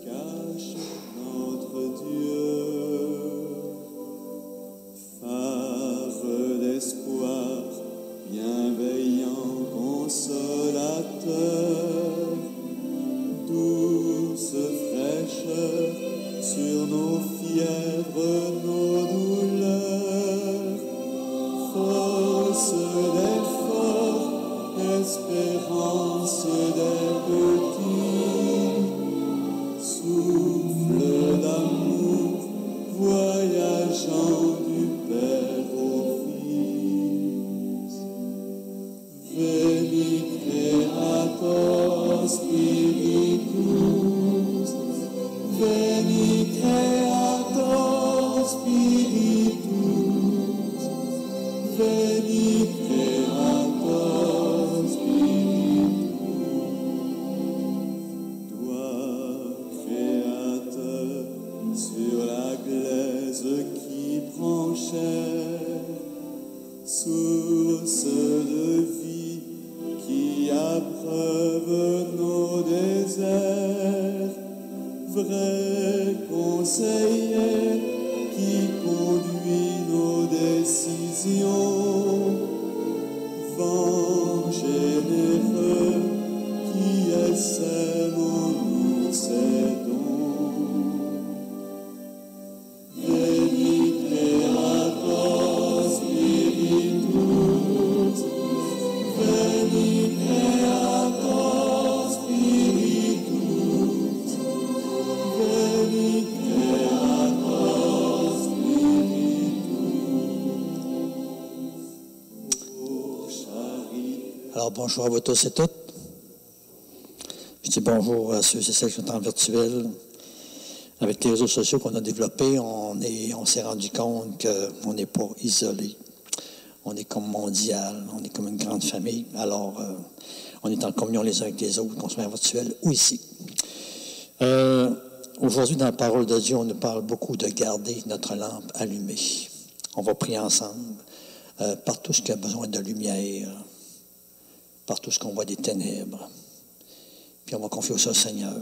cache notre Dieu. Phare d'espoir, bienveillant consolateur, douce fraîcheur sur nos fièvres, nos douleurs, force des forts, espérance des petits, souffle d'amour, voyageant du Père au Fils. Veni Creator Spiritus, Veni Creator Spiritus, Veni Creator Spiritus. Toi, Créateur, sur la glaise qui prend chair, source de vie qui abreuve nos déserts, vrai conseiller qui conduit nos décisions, vent généreux qui sème en nous ses dons. Veni Creator Spiritus, Veni Creator Spiritus, Veni Creator Spiritus. Oh, charité. Alors, bonjour à vous tous et toutes. Je dis bonjour à ceux et celles qui sont en virtuel. Avec les réseaux sociaux qu'on a développés, on s'est rendu compte qu'on n'est pas isolé. On est comme mondial, on est comme une grande famille. Alors, on est en communion les uns avec les autres, qu'on soit en virtuel ou ici. Aujourd'hui, dans la parole de Dieu, on nous parle beaucoup de garder notre lampe allumée. On va prier ensemble. Partout ce qui a besoin de lumière, partout ce qu'on voit des ténèbres. Puis on va confier ça au Seigneur.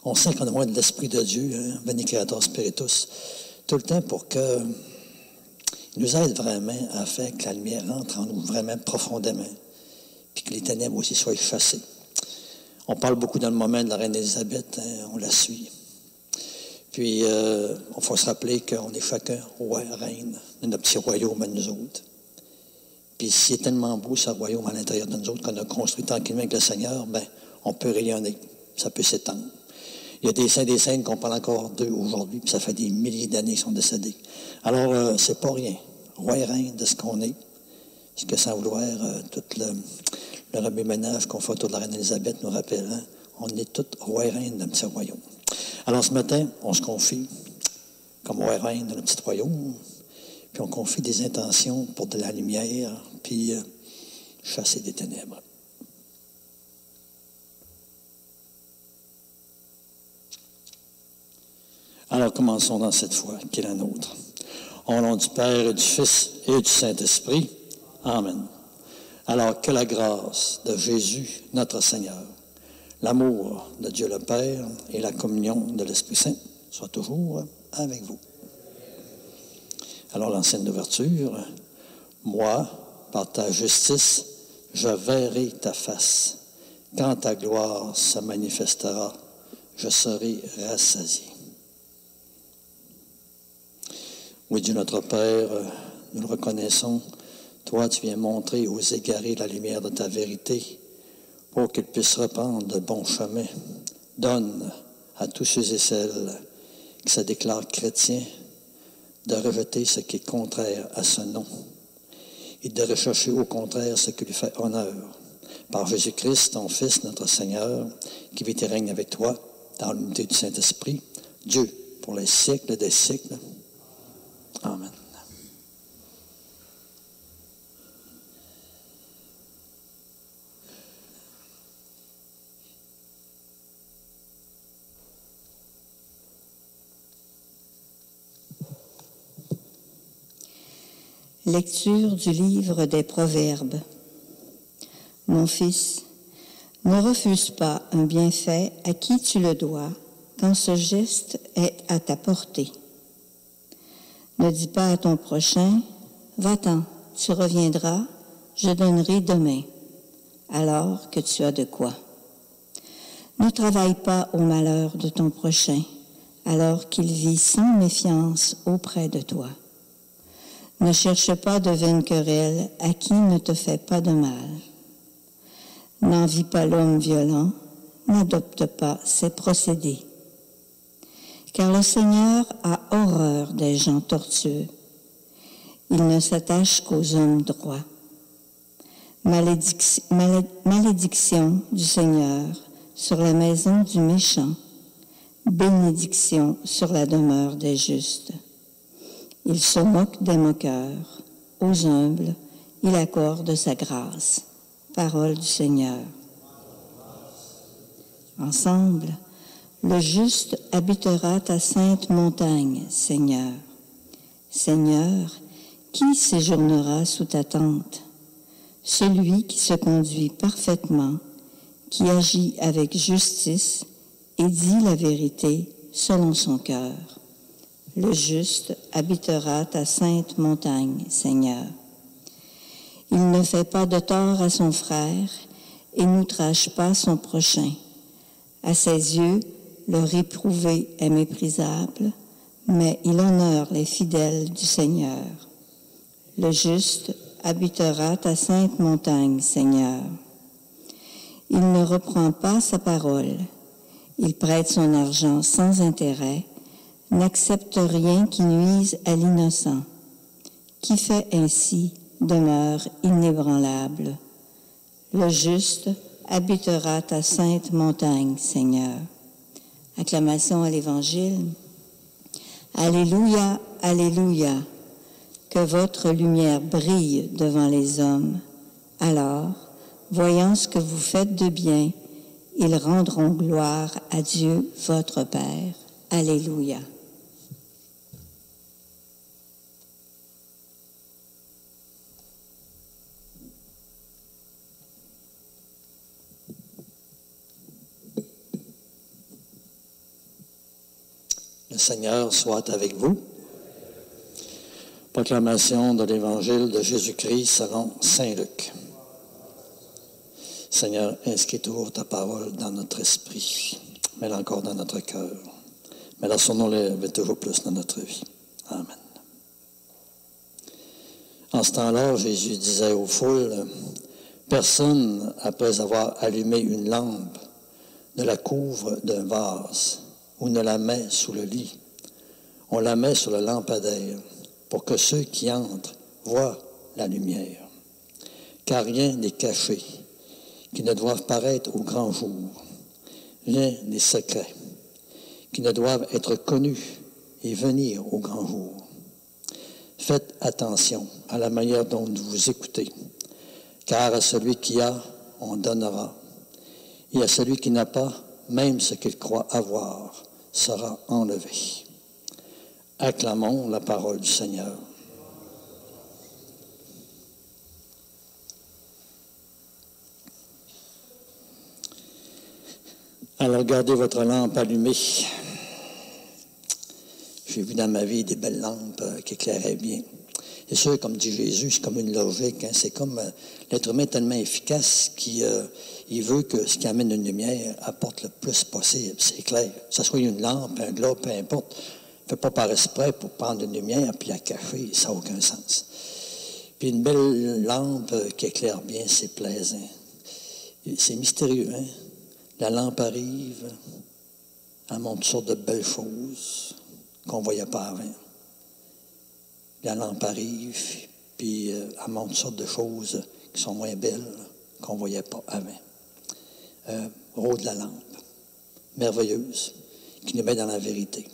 On sait qu'on a besoin de l'Esprit de Dieu, hein, Veni Creator Spiritus, tout le temps pour que il nous aide vraiment à faire que la lumière entre en nous vraiment profondément, puis que les ténèbres aussi soient effacées. On parle beaucoup dans le moment de la reine Élisabeth, hein, on la suit. Puis, il faut se rappeler qu'on est chacun roi, reine de notre petit royaume à nous autres. Puis, s'il est tellement beau, ce royaume à l'intérieur de nous autres, qu'on a construit tranquillement avec le Seigneur, ben, on peut rayonner, ça peut s'étendre. Il y a des saints et des saintes qu'on parle encore d'eux aujourd'hui, puis ça fait des milliers d'années qu'ils sont décédés. Alors, c'est pas rien. Roi et reine de ce qu'on est. Parce que sans vouloir, tout le remue-ménage qu'on fait autour de la reine Élisabeth nous rappelle, hein, on est tous roi et reine de notre petit royaume. Alors, ce matin, on se confie comme roi et reine de notre petit royaume, puis on confie des intentions pour de la lumière, puis chasser des ténèbres. Alors, commençons dans cette foi qui est la nôtre. Au nom du Père et du Fils et du Saint-Esprit. Amen. Alors, que la grâce de Jésus, notre Seigneur, l'amour de Dieu le Père et la communion de l'Esprit Saint soient toujours avec vous. Alors, l'ancienne ouverture. Moi, par ta justice, je verrai ta face. Quand ta gloire se manifestera, je serai rassasié. Oui, Dieu notre Père, nous le reconnaissons. Toi, tu viens montrer aux égarés la lumière de ta vérité pour qu'ils puissent reprendre de bons chemins. Donne à tous ceux et celles qui se déclarent chrétiens de rejeter ce qui est contraire à ce nom et de rechercher au contraire ce qui lui fait honneur. Par Jésus-Christ, ton Fils, notre Seigneur, qui vit et règne avec toi dans l'unité du Saint-Esprit, Dieu, pour les siècles des siècles. Amen. Lecture du livre des Proverbes. Mon fils, Ne refuse pas un bienfait à qui tu le dois quand ce geste est à ta portée. Ne dis pas à ton prochain, « Va-t'en, tu reviendras, je donnerai demain », alors que tu as de quoi. Ne travaille pas au malheur de ton prochain, alors qu'il vit sans méfiance auprès de toi. Ne cherche pas de vaines querelles à qui ne te fait pas de mal. N'envie pas l'homme violent, n'adopte pas ses procédés. Car le Seigneur a horreur des gens tortueux. Il ne s'attache qu'aux hommes droits. Malédiction du Seigneur sur la maison du méchant, bénédiction sur la demeure des justes. Il se moque des moqueurs, aux humbles, il accorde sa grâce. Parole du Seigneur. Ensemble, le juste habitera ta sainte montagne, Seigneur. Seigneur, qui séjournera sous ta tente? Celui qui se conduit parfaitement, qui agit avec justice et dit la vérité selon son cœur. Le juste habitera ta sainte montagne, Seigneur. Il ne fait pas de tort à son frère et n'outrage pas son prochain. À ses yeux, le réprouvé est méprisable, mais il honore les fidèles du Seigneur. Le juste habitera ta sainte montagne, Seigneur. Il ne reprend pas sa parole. Il prête son argent sans intérêt, n'accepte rien qui nuise à l'innocent. Qui fait ainsi demeure inébranlable. Le juste habitera ta sainte montagne, Seigneur. Acclamation à l'Évangile. Alléluia, Alléluia. Que votre lumière brille devant les hommes. Alors, voyant ce que vous faites de bien, ils rendront gloire à Dieu, votre Père. Alléluia. Le Seigneur soit avec vous. Proclamation de l'Évangile de Jésus-Christ selon saint Luc. Seigneur, inscris toujours ta parole dans notre esprit, mets-la encore dans notre cœur. Mets-la sur nous lèvres toujours plus dans notre vie. Amen. En ce temps-là, Jésus disait aux foules, « Personne, après avoir allumé une lampe, ne la couvre d'un vase ou ne la met sous le lit. On la met sur le lampadaire pour que ceux qui entrent voient la lumière. Car rien n'est caché, qui ne doivent paraître au grand jour. Rien n'est secret, qui ne doivent être connus et venir au grand jour. Faites attention à la manière dont vous écoutez, car à celui qui a, on donnera, et à celui qui n'a pas, même ce qu'il croit avoir, sera enlevé. » Acclamons la parole du Seigneur. Alors gardez votre lampe allumée. J'ai vu dans ma vie des belles lampes qui éclairaient bien. C'est sûr, comme dit Jésus, c'est comme une logique. Hein? C'est comme l'être humain est tellement efficace qu'il veut que ce qui amène une lumière apporte le plus possible. C'est clair. Que ce soit une lampe, un globe, peu importe. Ne fait pas par esprit pour prendre une lumière puis la cacher. Ça n'a aucun sens. Puis une belle lampe qui éclaire bien, c'est plaisant. C'est mystérieux, hein? La lampe arrive, elle montre toutes sortes de belles choses qu'on ne voyait pas avant. La lampe arrive, puis elle montre toutes sortes de choses qui sont moins belles qu'on ne voyait pas avant. Rôle de la lampe, merveilleuse, qui nous met dans la vérité.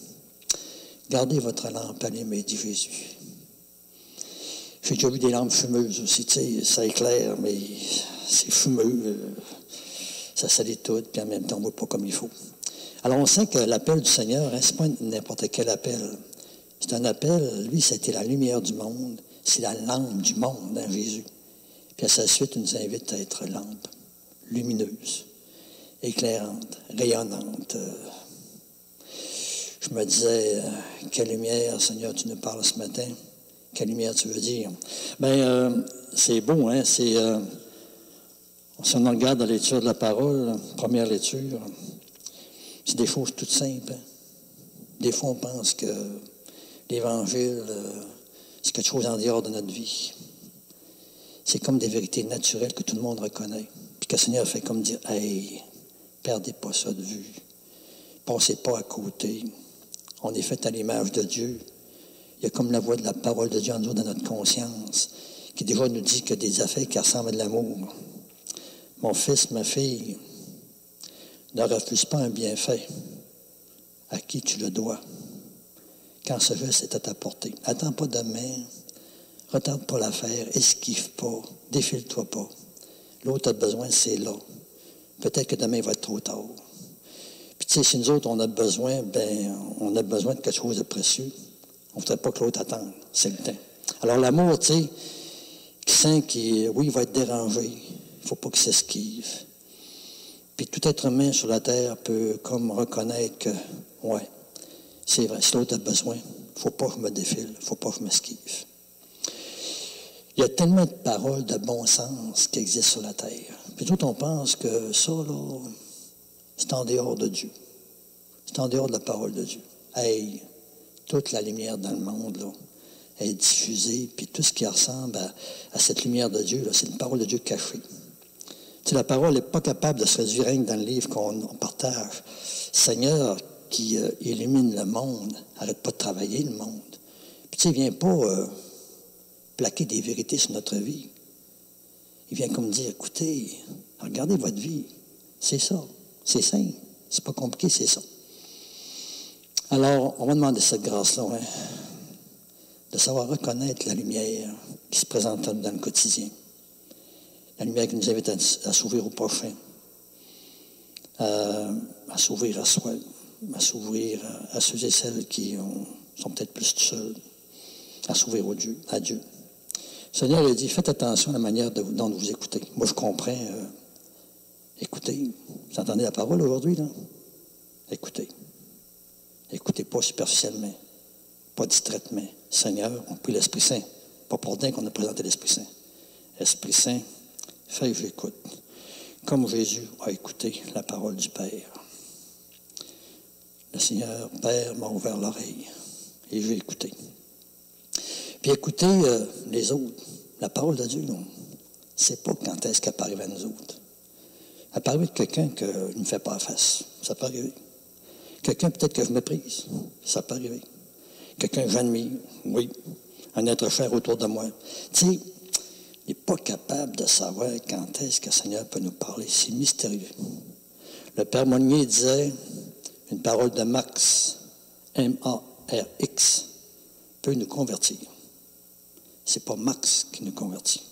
Gardez votre lampe allumée, dit Jésus. J'ai déjà vu des lampes fumeuses aussi, tu sais, ça éclaire, mais c'est fumeux. Ça salit tout, puis en même temps, on ne voit pas comme il faut. Alors, on sait que l'appel du Seigneur, hein, ce n'est pas n'importe quel appel. C'est un appel, lui, c'était la lumière du monde. C'est la lampe du monde, hein, Jésus. Puis à sa suite, il nous invite à être lampe, lumineuse. éclairante, rayonnante. Je me disais, quelle lumière, Seigneur, tu nous parles ce matin? Quelle lumière tu veux dire? Bien, c'est beau, hein? Si on regarde la lecture de la parole, première lecture, c'est des choses toutes simples. Hein? Des fois, on pense que l'Évangile, c'est quelque chose en dehors de notre vie. C'est comme des vérités naturelles que tout le monde reconnaît. Puis que le Seigneur fait comme dire, « Hey, perdez pas ça de vue. Passez pas à côté. On est fait à l'image de Dieu. » Il y a comme la voix de la parole de Dieu en nous dans notre conscience, qui déjà nous dit qu'il y a des affaires qui ressemblent à de l'amour. Mon fils, ma fille, ne refuse pas un bienfait à qui tu le dois. Quand ce geste est à ta portée. Attends pas demain, retarde pas l'affaire, esquive pas, défile-toi pas. L'autre a besoin, c'est là. Peut-être que demain il va être trop tard. Puis tu sais, si nous autres on a besoin, on a besoin de quelque chose de précieux. On ne voudrait pas que l'autre attende. C'est le temps. Alors l'amour, tu sais, qui sent qu'il il va être dérangé. Il ne faut pas qu'il s'esquive. Puis tout être humain sur la terre peut comme reconnaître que, ouais, c'est vrai, si l'autre a besoin, il ne faut pas que je me défile, il ne faut pas que je m'esquive. Il y a tellement de paroles de bon sens qui existent sur la terre. Puis nous, on pense que ça, là, c'est en dehors de Dieu. C'est en dehors de la parole de Dieu. Hey, toute la lumière dans le monde, là, est diffusée, puis tout ce qui ressemble à cette lumière de Dieu, là, c'est une parole de Dieu cachée. Tu sais, la parole n'est pas capable de se réduire rien que dans le livre qu'on partage. Seigneur, qui illumine le monde, n'arrête pas de travailler le monde. Puis tu sais, il ne vient pas plaquer des vérités sur notre vie. Il vient comme dire, écoutez, regardez votre vie. C'est ça. C'est simple. C'est pas compliqué, c'est ça. Alors, on va demander cette grâce-là, hein, de savoir reconnaître la lumière qui se présente dans le quotidien. La lumière qui nous invite à s'ouvrir au prochain, à s'ouvrir à soi, à s'ouvrir à ceux et celles qui sont peut-être plus seuls, à s'ouvrir à Dieu. Le Seigneur a dit, faites attention à la manière dont vous écoutez. Moi, je comprends. Écoutez, vous entendez la parole aujourd'hui, là? Écoutez. Écoutez pas superficiellement, pas distraitement. Seigneur, on prie l'Esprit Saint. Pas pour rien qu'on a présenté l'Esprit Saint. Esprit Saint, fais que j'écoute. Comme Jésus a écouté la parole du Père. Le Seigneur, Père, m'a ouvert l'oreille et j'ai écouté. Puis écoutez les autres. La parole de Dieu, non. C'est pas quand est-ce qu'elle peut arriver à nous autres. Elle peut arriver de quelqu'un qui ne me fait pas face. Ça peut arriver. Quelqu'un peut-être que je méprise. Ça peut arriver. Quelqu'un que j'admire. Oui. Un être cher autour de moi. Tu sais, il n'est pas capable de savoir quand est-ce que le Seigneur peut nous parler. C'est mystérieux. Le Père Monnier disait une parole de Marx, M-A-R-X, peut nous convertir. C'est pas Marx qui nous convertit.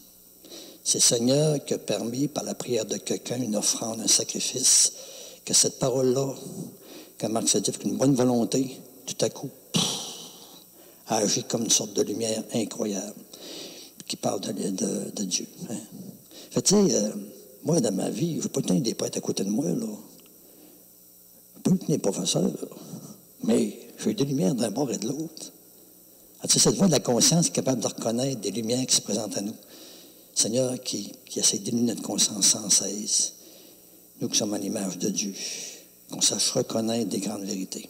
C'est le Seigneur qui a permis, par la prière de quelqu'un, une offrande, un sacrifice, que cette parole-là, quand Marx a dit avec une bonne volonté, tout à coup, a agi comme une sorte de lumière incroyable qui parle de Dieu. Hein. Fait tu sais, moi, dans ma vie, je ne veux pas tenir des prêtres à côté de moi, là. Je peux tenir des professeurs, mais j'ai des lumières d'un bord et de l'autre. Tu sais, cette voix de la conscience est capable de reconnaître des lumières qui se présentent à nous. Seigneur, qui essaie d'illuminer notre conscience sans cesse. Nous qui sommes à l'image de Dieu, qu'on sache reconnaître des grandes vérités.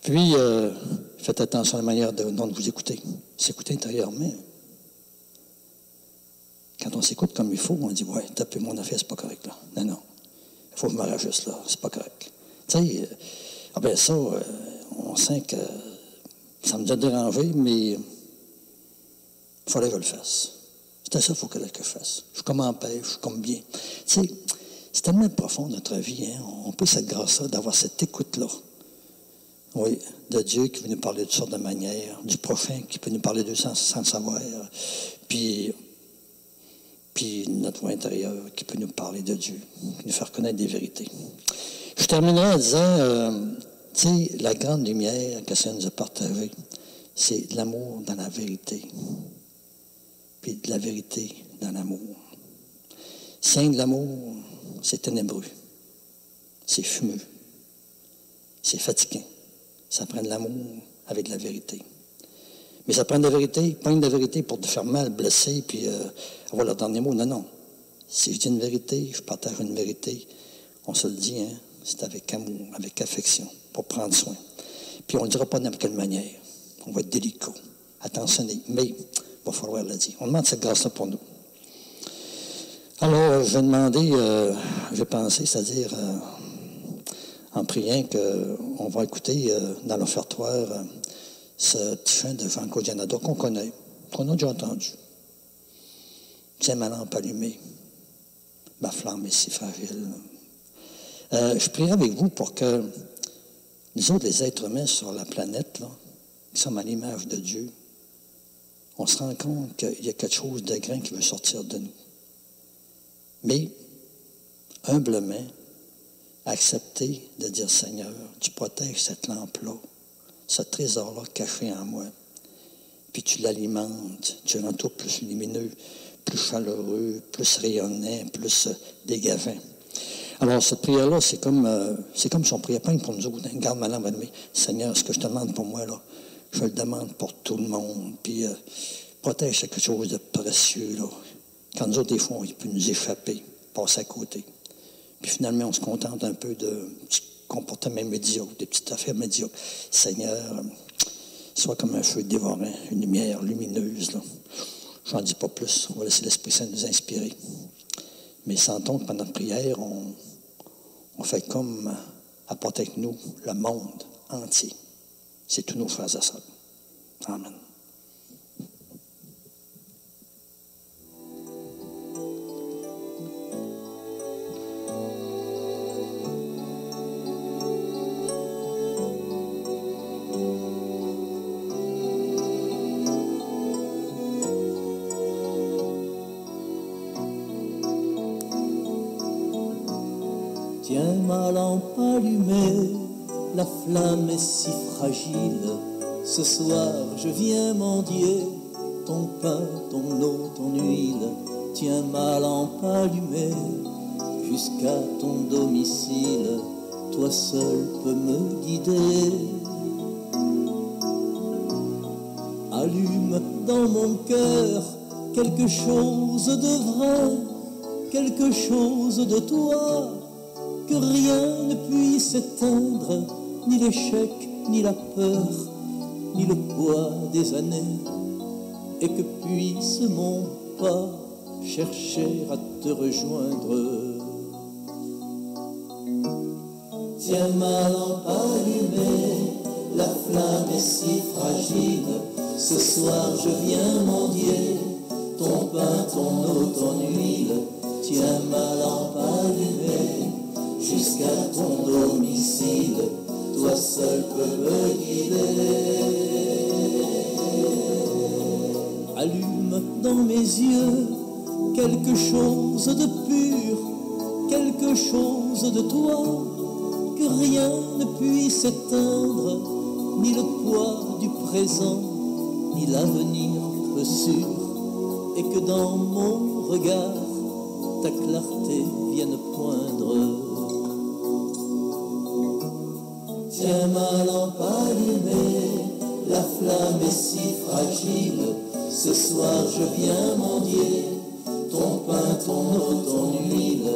Puis, faites attention à la manière dont vous écoutez. S'écouter intérieurement. Quand on s'écoute comme il faut, on dit, ouais, tapez mon affaire, c'est pas correct, là. Non, non. Il faut que je me rajuste, là. C'est pas correct. Tu sais, on sent que ça me a dérangé, mais il fallait que je le fasse. C'était ça qu'il faut que je fasse. Je suis comme en paix, je suis comme bien. Tu sais, c'est tellement profond notre vie, hein? On peut cette grâce-là, d'avoir cette écoute-là. Oui, de Dieu qui veut nous parler de toutes sortes de manières, du prochain qui peut nous parler de sans le savoir, puis notre voix intérieure qui peut nous parler de Dieu, qui nous faire connaître des vérités. Je terminerai en disant, tu sais, la grande lumière que ça nous a partagée, c'est l'amour dans la vérité, puis de la vérité dans l'amour. Signe de l'amour, c'est ténébreux. c'est fumeux, c'est fatigant. Ça prend de l'amour avec de la vérité. Mais ça prend de la vérité, pas de la vérité pour te faire mal, blesser, puis avoir le dernier mot. Non, non. Si je dis une vérité, je partage une vérité, on se le dit, hein, c'est avec amour, avec affection, pour prendre soin. Puis on ne le dira pas de n'importe quelle manière. On va être délicat, attentionné, mais il va falloir le dire. On demande cette grâce-là pour nous. Alors, je vais demander, je vais penser, c'est-à-dire en priant qu'on va écouter dans l'offertoire ce petit chant de Jean-Claude Janado qu'on connaît, qu'on a déjà entendu. Tiens ma lampe allumée, ma flamme est si fragile. Je prierai avec vous pour que nous autres, les êtres humains sur la planète, là, qui sommes à l'image de Dieu, on se rend compte qu'il y a quelque chose de grand qui veut sortir de nous. Mais, humblement, accepter de dire, Seigneur, tu protèges cette lampe-là, ce trésor-là caché en moi, puis tu l'alimentes, tu le rends tout plus lumineux, plus chaleureux, plus rayonnant, plus dégageant. Alors, cette prière-là, c'est comme si on priait pas pour nous autres. Garde ma lampe allumée. Seigneur, ce que je te demande pour moi, là, je le demande pour tout le monde. Puis, protège quelque chose de précieux, là. Quand nous autres, des fois, il peut nous échapper, passer à côté. Puis finalement, on se contente un peu de petits comportements médiocres, des petites affaires médiocres. Seigneur, sois comme un feu dévorant, une lumière lumineuse, là. J'en dis pas plus. On va laisser l'Esprit Saint nous inspirer. Mais sentons que pendant notre prière, on fait comme apporter avec nous le monde entier. C'est tous nos frères et sœurs. Amen. Tiens ma lampe allumée, la flamme est si fragile. Ce soir je viens mendier ton pain, ton eau, ton huile. Tiens ma lampe allumée jusqu'à ton domicile. Toi seul peux me guider. Allume dans mon cœur quelque chose de vrai, quelque chose de toi, que rien ne puisse éteindre, ni l'échec, ni la peur, ni le poids des années, et que puisse mon pas chercher à te rejoindre. Tiens ma lampe allumée, la flamme est si fragile, ce soir je viens mendier ton pain, ton eau, ton huile. Tiens ma lampe allumée jusqu'à ton domicile, toi seul peux me guider. Allume dans mes yeux quelque chose de pur, quelque chose de toi, que rien ne puisse éteindre, ni le poids du présent, ni l'avenir peu sûr, et que dans mon regard ta clarté vienne poindre. Tiens ma lampe allumée, la flamme est si fragile, ce soir je viens mendier ton pain, ton eau, ton huile.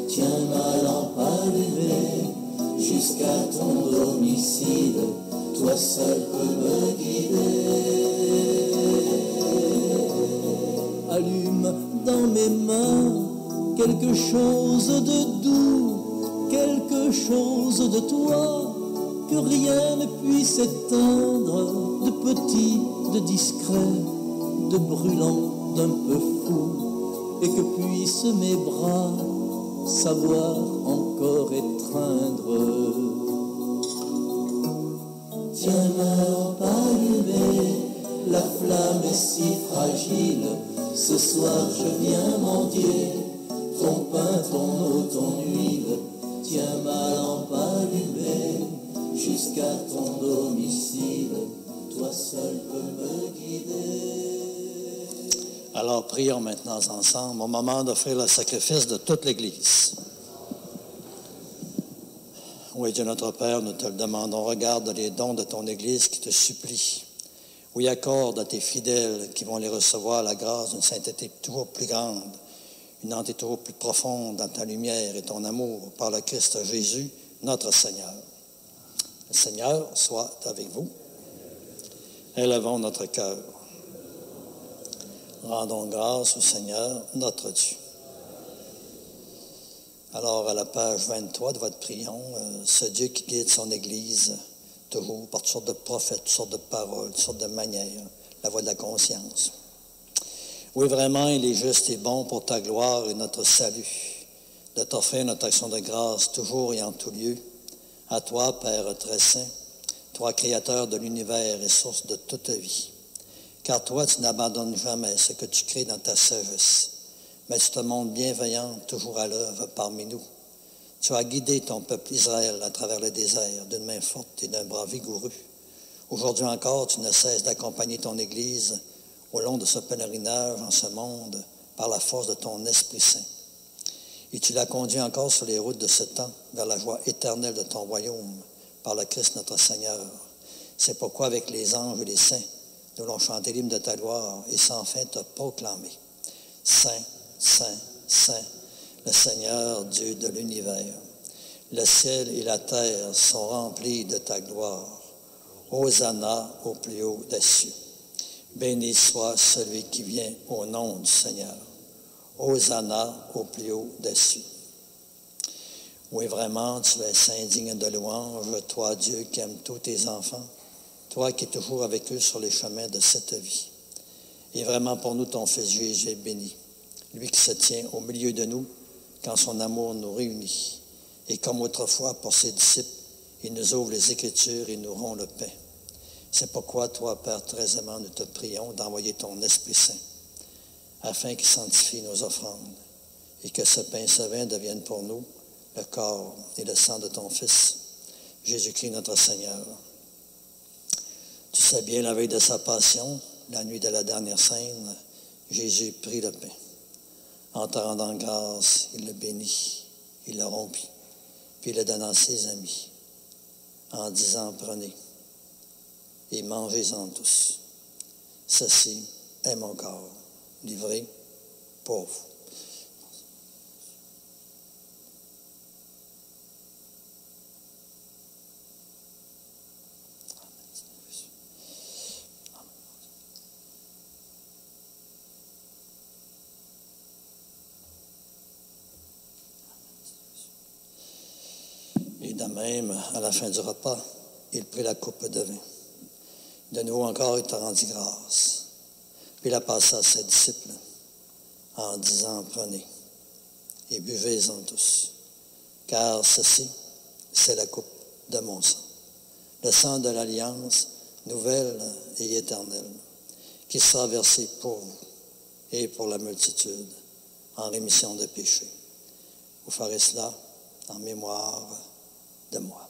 Tiens ma lampe allumée jusqu'à ton domicile, toi seul peux me guider. Allume dans mes mains quelque chose de doux, quelque chose de toi, que rien ne puisse éteindre, de petit, de discret, de brûlant, d'un peu fou, et que puissent mes bras savoir encore étreindre. Tiens ma lampe allumée, la flamme est si fragile, ce soir je viens mendier ton pain, ton eau, ton huile. Tiens ma lampe allumée jusqu'à ton domicile, toi seul peux me guider. Alors, prions maintenant ensemble au moment d'offrir le sacrifice de toute l'Église. Oui, Dieu notre Père, nous te le demandons. Regarde les dons de ton Église qui te supplie. Oui, accorde à tes fidèles qui vont les recevoir la grâce d'une sainteté toujours plus grande, une entité toujours plus profonde dans ta lumière et ton amour par le Christ Jésus, notre Seigneur. Le Seigneur soit avec vous. Élevons notre cœur. Rendons grâce au Seigneur, notre Dieu. Alors, à la page 23 de votre prion, ce Dieu qui guide son Église, toujours par toutes sortes de prophètes, toutes sortes de paroles, toutes sortes de manières, la voix de la conscience. Oui, vraiment, il est juste et bon pour ta gloire et notre salut, de t'offrir notre action de grâce toujours et en tout lieu. À toi, Père très saint, toi, Créateur de l'univers et source de toute vie. Car toi, tu n'abandonnes jamais ce que tu crées dans ta sagesse, mais tu te montres bienveillant, toujours à l'œuvre parmi nous. Tu as guidé ton peuple Israël à travers le désert d'une main forte et d'un bras vigoureux. Aujourd'hui encore, tu ne cesses d'accompagner ton Église au long de ce pèlerinage en ce monde par la force de ton Esprit Saint. Et tu l'as conduit encore sur les routes de ce temps vers la joie éternelle de ton royaume par le Christ notre Seigneur. C'est pourquoi avec les anges et les saints, nous allons chanter l'hymne de ta gloire et sans fin te proclamer. Saint, Saint, Saint, le Seigneur Dieu de l'univers. Le ciel et la terre sont remplis de ta gloire. Hosanna au plus haut des cieux. Béni soit celui qui vient au nom du Seigneur. Hosanna au plus haut des cieux. Oui, vraiment, tu es saint, digne de louange, toi, Dieu, qui aime tous tes enfants, toi qui es toujours avec eux sur les chemins de cette vie. Et vraiment, pour nous, ton Fils Jésus est béni. Lui qui se tient au milieu de nous quand son amour nous réunit. Et comme autrefois pour ses disciples, il nous ouvre les Écritures et nous rompt le pain. C'est pourquoi, toi, Père très aimant, nous te prions d'envoyer ton Esprit Saint, afin qu'il sanctifie nos offrandes, et que ce pain et ce vin deviennent pour nous le corps et le sang de ton Fils, Jésus-Christ notre Seigneur. Tu sais bien, la veille de sa passion, la nuit de la dernière scène, Jésus prit le pain. En te rendant grâce, il le bénit, il le rompit, puis il le donna à ses amis, en disant, prenez et mangez-en tous. Ceci est mon corps, livré pour vous. Et de même, à la fin du repas, il prit la coupe de vin. De nouveau encore, il te rendit grâce. Puis il la passa à ses disciples en disant, prenez et buvez-en tous, car ceci, c'est la coupe de mon sang, le sang de l'alliance nouvelle et éternelle, qui sera versé pour vous et pour la multitude en rémission de péchés. Vous ferez cela en mémoire de moi.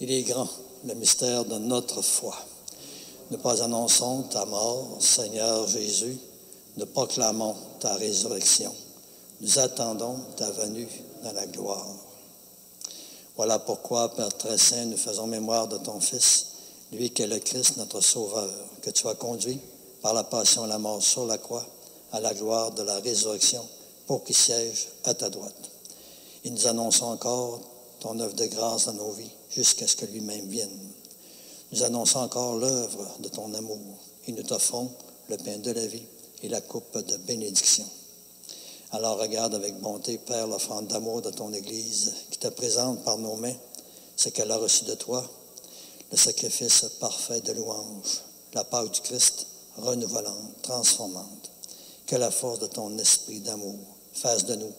Il est grand, le mystère de notre foi. Nous pas annonçons ta mort, Seigneur Jésus, nous proclamons ta résurrection. Nous attendons ta venue dans la gloire. Voilà pourquoi, Père très saint, nous faisons mémoire de ton Fils, lui qui est le Christ, notre Sauveur, que tu as conduit par la passion et la mort sur la croix à la gloire de la résurrection pour qu'il siège à ta droite. Et nous annonçons encore ton œuvre de grâce dans nos vies, jusqu'à ce que lui-même vienne. Nous annonçons encore l'œuvre de ton amour, et nous t'offrons le pain de la vie et la coupe de bénédiction. Alors regarde avec bonté, Père, l'offrande d'amour de ton Église, qui te présente par nos mains ce qu'elle a reçu de toi, le sacrifice parfait de louange, la Pâque du Christ, renouvelante, transformante. Que la force de ton esprit d'amour fasse de nous,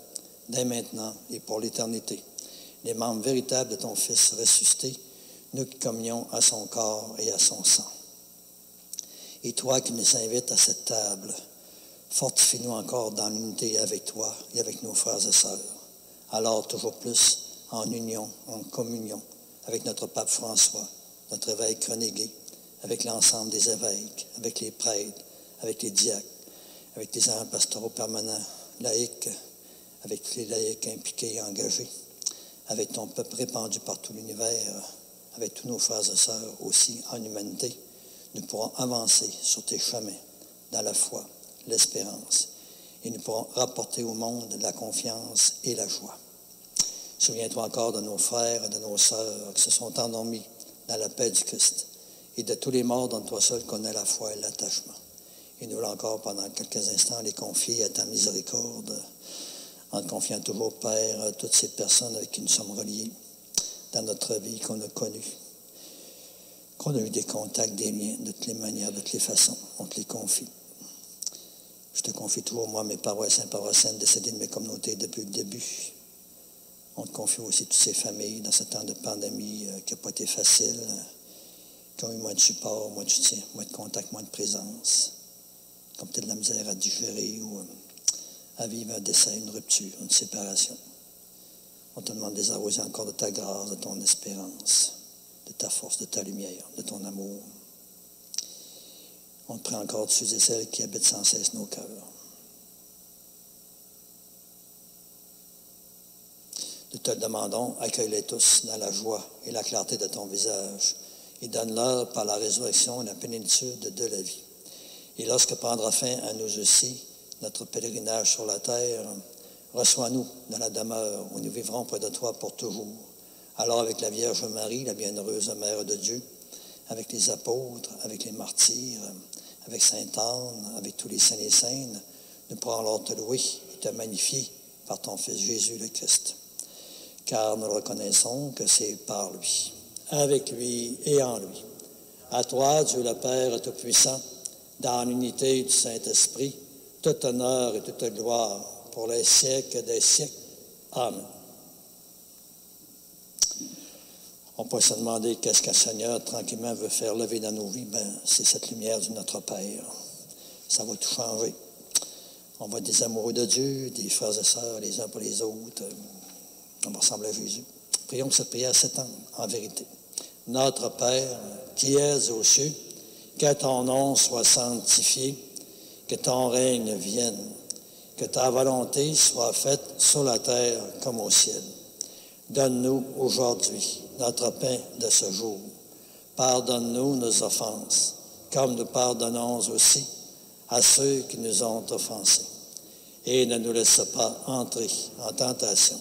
dès maintenant et pour l'éternité, les membres véritables de ton Fils ressuscité, nous qui communions à son corps et à son sang. Et toi qui nous invites à cette table, fortifie-nous encore dans l'unité avec toi et avec nos frères et sœurs, Alors, toujours plus en union, en communion avec notre pape François, notre évêque Renégué, avec l'ensemble des évêques, avec les prêtres, avec les diacres, avec les agents pastoraux permanents, laïcs, avec tous les laïcs impliqués et engagés, avec ton peuple répandu par tout l'univers, avec tous nos frères et sœurs aussi en humanité, nous pourrons avancer sur tes chemins dans la foi, l'espérance, et nous pourrons rapporter au monde la confiance et la joie. Souviens-toi encore de nos frères et de nos sœurs qui se sont endormis dans la paix du Christ et de tous les morts dont toi seul connais la foi et l'attachement. Et nous, là encore, pendant quelques instants, les confier à ta miséricorde, en te confiant toujours, Père, à toutes ces personnes avec qui nous sommes reliés dans notre vie, qu'on a connues, qu'on a eu des contacts, des liens, de toutes les manières, de toutes les façons. On te les confie. Je te confie toujours, moi, mes paroissiens, paroissiennes décédés de mes communautés depuis le début. On te confie aussi toutes ces familles dans ce temps de pandémie qui n'a pas été facile, qui ont eu moins de support, moins de soutien, moins de contact, moins de présence, qui ont peut-être de la misère à digérer ou à vivre un décès, une rupture, une séparation. On te demande de les arroser encore de ta grâce, de ton espérance, de ta force, de ta lumière, de ton amour. On te prie encore de ceux et celles qui habitent sans cesse nos cœurs. Nous te le demandons, accueille-les tous dans la joie et la clarté de ton visage et donne-leur par la résurrection la plénitude de la vie. Et lorsque prendra fin à nous aussi notre pèlerinage sur la terre, reçois-nous dans la demeure où nous vivrons près de toi pour toujours. Alors avec la Vierge Marie, la bienheureuse Mère de Dieu, avec les apôtres, avec les martyrs, avec Sainte Anne, avec tous les saints et saintes, nous pourrons alors te louer et te magnifier par ton Fils Jésus le Christ. Car nous reconnaissons que c'est par lui, avec lui et en lui. À toi, Dieu le Père Tout-Puissant, dans l'unité du Saint-Esprit, tout honneur et toute gloire pour les siècles des siècles. Amen. On peut se demander qu'est-ce qu'un Seigneur tranquillement veut faire lever dans nos vies. Ben, c'est cette lumière de notre Père. Ça va tout changer. On va être des amoureux de Dieu, des frères et sœurs les uns pour les autres. On va ressembler à Jésus. Prions que cette prière s'étende en vérité. Notre Père, qui es aux cieux, que ton nom soit sanctifié, que ton règne vienne, que ta volonté soit faite sur la terre comme au ciel. Donne-nous aujourd'hui notre pain de ce jour. Pardonne-nous nos offenses, comme nous pardonnons aussi à ceux qui nous ont offensés. Et ne nous laisse pas entrer en tentation,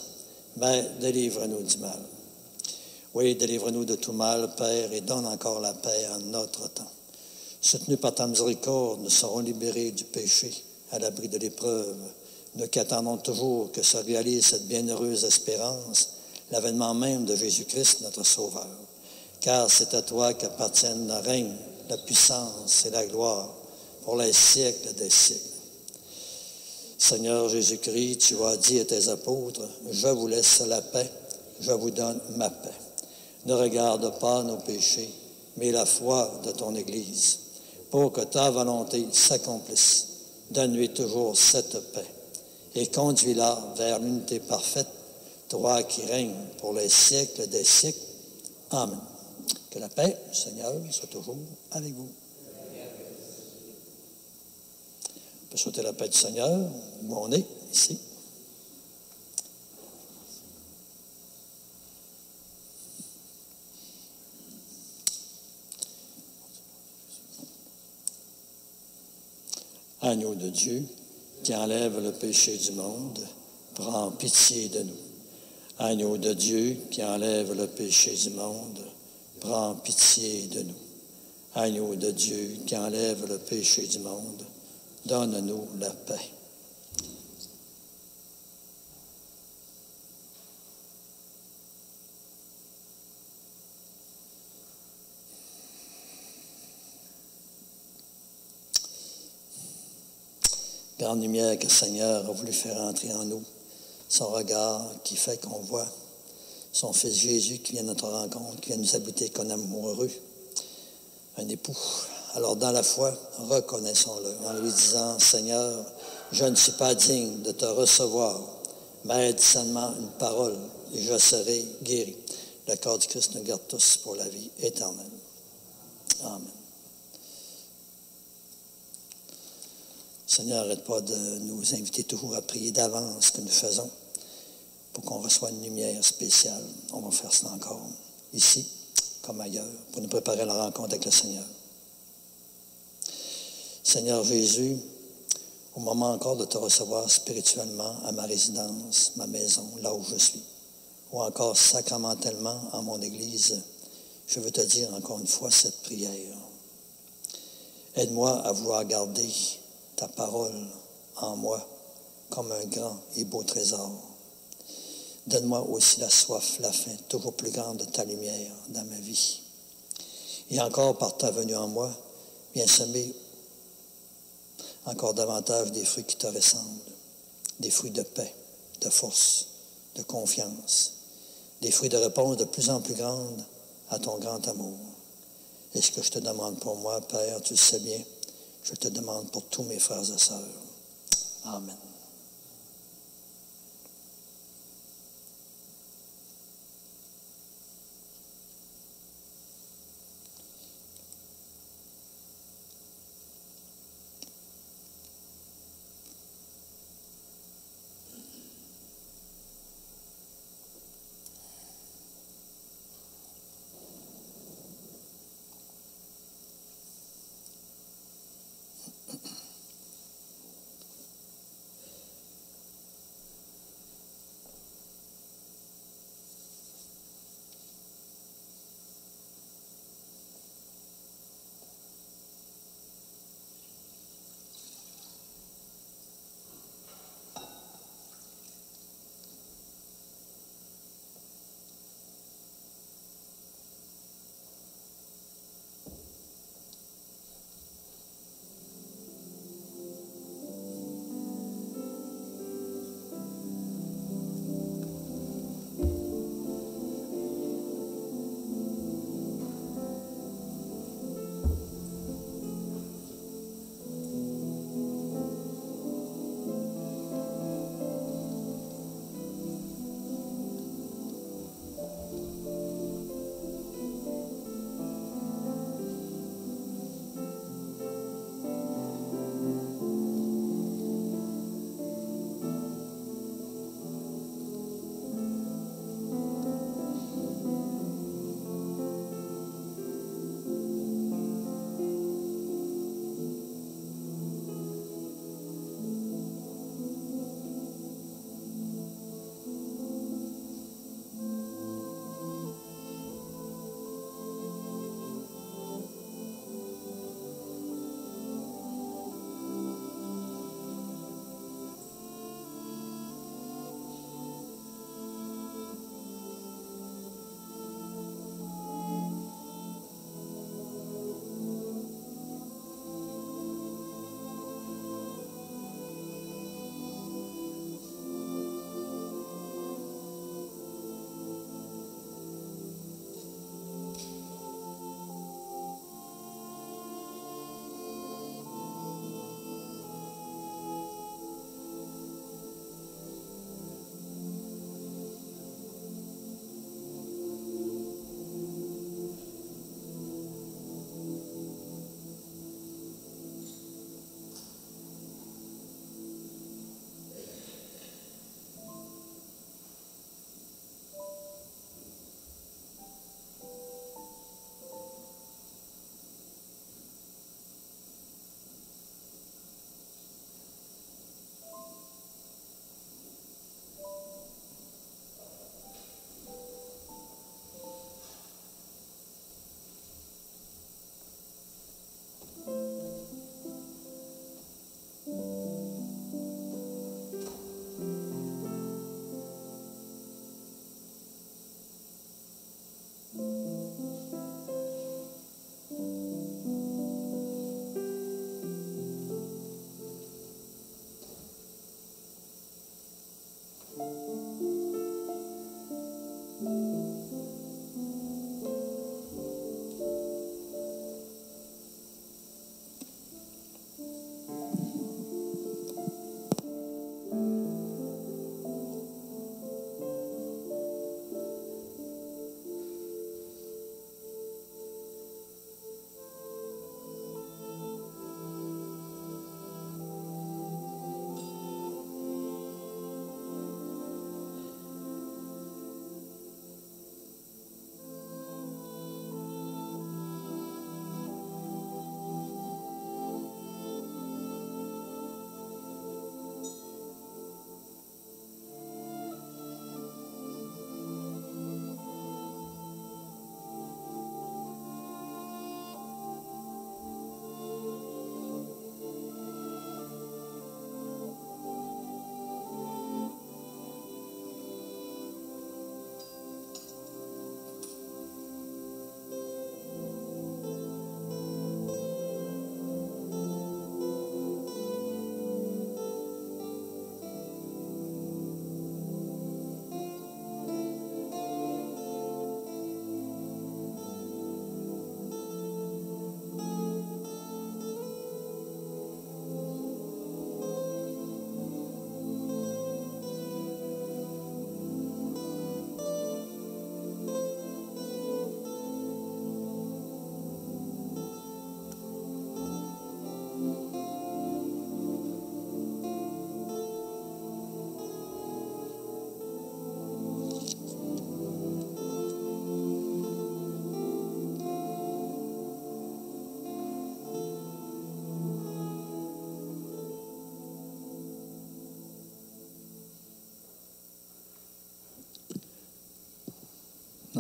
mais délivre-nous du mal. Oui, délivre-nous de tout mal, Père, et donne encore la paix en notre temps. Soutenus par ta miséricorde, nous serons libérés du péché, à l'abri de l'épreuve. Nous qui attendons toujours que se réalise cette bienheureuse espérance, l'avènement même de Jésus-Christ, notre Sauveur. Car c'est à toi qu'appartiennent le règne, la puissance et la gloire pour les siècles des siècles. Seigneur Jésus-Christ, tu as dit à tes apôtres, « Je vous laisse la paix, je vous donne ma paix. » Ne regarde pas nos péchés, mais la foi de ton Église, pour que ta volonté s'accomplisse. Donne-lui toujours cette paix et conduis-la vers l'unité parfaite, toi qui règnes pour les siècles des siècles. Amen. Que la paix du Seigneur soit toujours avec vous. On peut souhaiter la paix du Seigneur où on est, ici. Agneau de Dieu, qui enlève le péché du monde, prends pitié de nous. Agneau de Dieu, qui enlève le péché du monde, prends pitié de nous. Agneau de Dieu, qui enlève le péché du monde, donne-nous la paix. Grande lumière que le Seigneur a voulu faire entrer en nous, son regard qui fait qu'on voit son Fils Jésus qui vient à notre rencontre, qui vient nous habiter comme amoureux, un époux. Alors dans la foi, reconnaissons-le en lui disant, Seigneur, je ne suis pas digne de te recevoir Mais dis seulement une parole, et je serai guéri. Le corps du Christ nous garde tous pour la vie éternelle. Amen. Seigneur, arrête pas de nous inviter toujours à prier d'avance ce que nous faisons pour qu'on reçoive une lumière spéciale. On va faire ça encore, ici comme ailleurs, pour nous préparer à la rencontre avec le Seigneur. Seigneur Jésus, au moment encore de te recevoir spirituellement à ma résidence, ma maison, là où je suis, ou encore sacramentellement en mon Église, je veux te dire encore une fois cette prière. Aide-moi à vouloir garder ta parole en moi comme un grand et beau trésor. Donne-moi aussi la soif, la faim, toujours plus grande de ta lumière dans ma vie. Et encore par ta venue en moi, viens semer encore davantage des fruits qui te ressemblent, des fruits de paix, de force, de confiance, des fruits de réponse de plus en plus grande à ton grand amour. Et ce que je te demande pour moi, Père, tu le sais bien, je te demande pour tous mes frères et sœurs. Amen.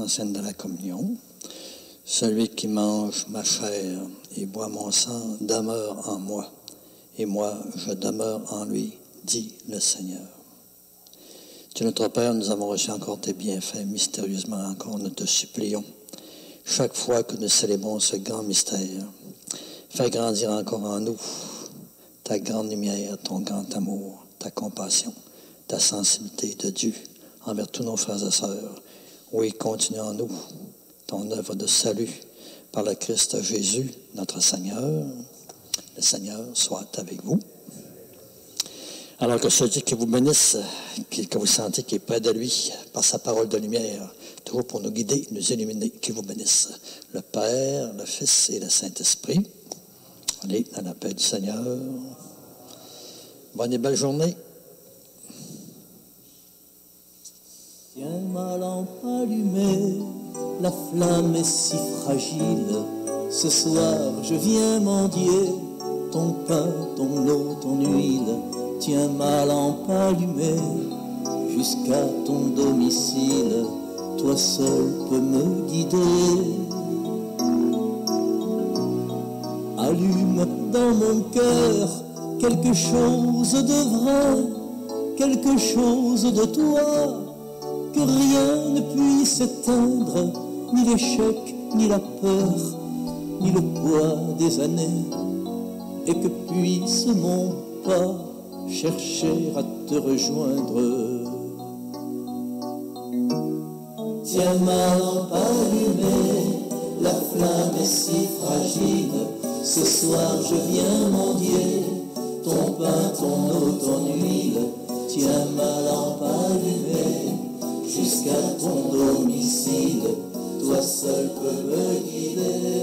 en scène de la communion. Celui qui mange ma chair et boit mon sang demeure en moi, et moi, je demeure en lui, dit le Seigneur. Dieu notre Père, nous avons reçu encore tes bienfaits, mystérieusement encore, nous te supplions. Chaque fois que nous célébrons ce grand mystère, fais grandir encore en nous ta grande lumière, ton grand amour, ta compassion, ta sensibilité de Dieu envers tous nos frères et sœurs. Oui, continue en nous ton œuvre de salut par le Christ Jésus, notre Seigneur. Le Seigneur soit avec vous. Alors que celui qui vous bénisse, que vous sentez qui est près de lui, par sa parole de lumière, toujours pour nous guider, nous illuminer, qui vous bénisse. Le Père, le Fils et le Saint-Esprit. Allez, dans la paix du Seigneur. Bonne et belle journée. Tiens ma lampe allumée, la flamme est si fragile. Ce soir je viens mendier ton pain, ton eau, ton huile. Tiens ma lampe allumée jusqu'à ton domicile. Toi seul peux me guider. Allume dans mon cœur quelque chose de vrai, quelque chose de toi, que rien ne puisse éteindre, ni l'échec, ni la peur, ni le poids des années, et que puisse mon pas chercher à te rejoindre. Tiens ma lampe allumée, la flamme est si fragile. Ce soir je viens mendier ton pain, ton eau, ton huile. Tiens ma lampe allumée jusqu'à ton domicile. Toi seul peux me guider.